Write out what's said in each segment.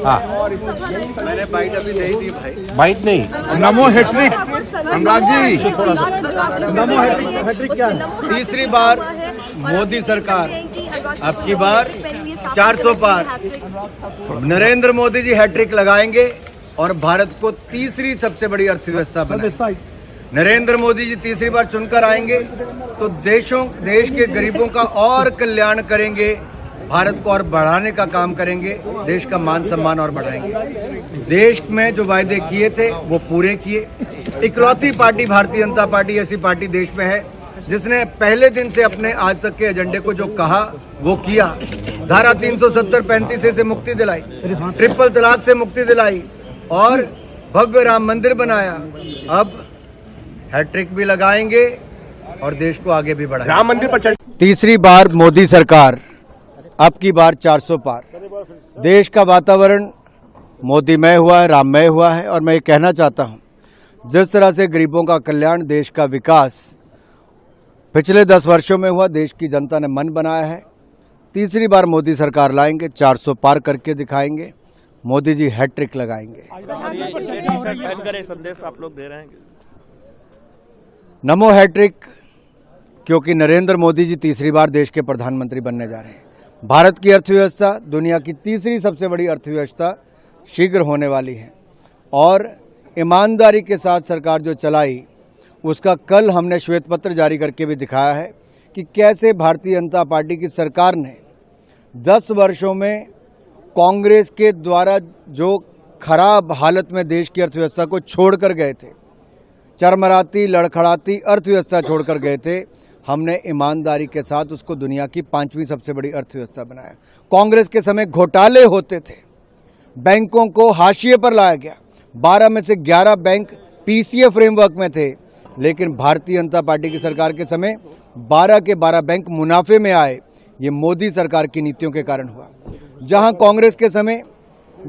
हाँ मैंने बाइट अभी नहीं दी भाई। बाइट नहीं, नमो हैट्रिक सम्राट जी, नमो हैट्रिक क्या है? तीसरी बार मोदी सरकार, अब की बार 400 पार। नरेंद्र मोदी जी हैट्रिक लगाएंगे और भारत को तीसरी सबसे बड़ी अर्थव्यवस्था बनाएंगे। नरेंद्र मोदी जी तीसरी बार चुनकर आएंगे तो देश के गरीबों का और कल्याण करेंगे, भारत को और बढ़ाने का काम करेंगे, देश का मान सम्मान और बढ़ाएंगे। देश में जो वायदे किए थे वो पूरे किए। इकलौती पार्टी भारतीय जनता पार्टी ऐसी पार्टी देश में है जिसने पहले दिन से अपने आज तक के एजेंडे को जो कहा वो किया। धारा 370-35 से मुक्ति दिलाई, ट्रिपल तलाक से मुक्ति दिलाई और भव्य राम मंदिर बनाया। अब हैट्रिक भी लगाएंगे और देश को आगे भी बढ़ाएंगे। राम मंदिर पर तीसरी बार मोदी सरकार, अब की बार 400 पार। देश का वातावरण मोदीमय हुआ है, राममय हुआ है और मैं ये कहना चाहता हूँ, जिस तरह से गरीबों का कल्याण, देश का विकास पिछले 10 वर्षों में हुआ, देश की जनता ने मन बनाया है। तीसरी बार मोदी सरकार लाएंगे, 400 पार करके दिखाएंगे, मोदी जी हैट्रिक लगाएंगे। संदेश आप लोग दे रहे हैं? नमो हैट्रिक, क्योंकि नरेंद्र मोदी जी तीसरी बार देश के प्रधानमंत्री बनने जा रहे हैं। भारत की अर्थव्यवस्था दुनिया की तीसरी सबसे बड़ी अर्थव्यवस्था शीघ्र होने वाली है और ईमानदारी के साथ सरकार जो चलाई उसका कल हमने श्वेत पत्र जारी करके भी दिखाया है कि कैसे भारतीय जनता पार्टी की सरकार ने 10 वर्षों में कांग्रेस के द्वारा जो खराब हालत में देश की अर्थव्यवस्था को छोड़कर गए थे, चरमराती लड़खड़ाती अर्थव्यवस्था छोड़कर गए थे, हमने ईमानदारी के साथ उसको दुनिया की 5वीं सबसे बड़ी अर्थव्यवस्था बनाया। कांग्रेस के समय घोटाले होते थे, बैंकों को हाशिए पर लाया गया, 12 में से 11 बैंक पीसीए फ्रेमवर्क में थे, लेकिन भारतीय जनता पार्टी की सरकार के समय 12 के 12 बैंक मुनाफे में आए। ये मोदी सरकार की नीतियों के कारण हुआ। जहां कांग्रेस के समय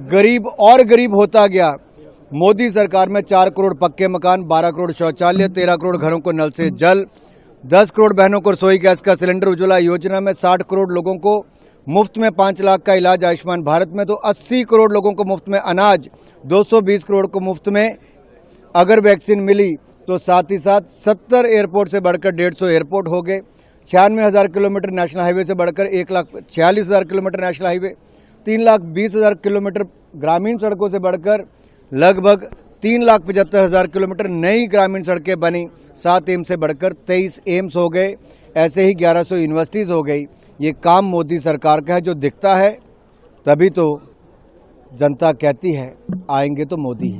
गरीब और गरीब होता गया, मोदी सरकार में 4 करोड़ पक्के मकान, 12 करोड़ शौचालय, 13 करोड़ घरों को नल से जल, 10 करोड़ बहनों को रसोई गैस का सिलेंडर, उज्ज्वला योजना में 60 करोड़ लोगों को मुफ्त में 5 लाख का इलाज, आयुष्मान भारत में तो 80 करोड़ लोगों को मुफ्त में अनाज, 220 करोड़ को मुफ्त में अगर वैक्सीन मिली तो साथ ही साथ 70 एयरपोर्ट से बढ़कर 150 एयरपोर्ट हो गए, 96,000 किलोमीटर नेशनल हाईवे से बढ़कर 1,46,000 किलोमीटर नेशनल हाईवे, 3,20,000 किलोमीटर ग्रामीण सड़कों से बढ़कर लगभग 3,75,000 किलोमीटर नई ग्रामीण सड़कें बनी, 7 एम्स से बढ़कर 23 एम्स हो गए, ऐसे ही 1100 यूनिवर्सिटीज़ हो गई। ये काम मोदी सरकार का है। जो दिखता है तभी तो जनता कहती है आएंगे तो मोदी ही।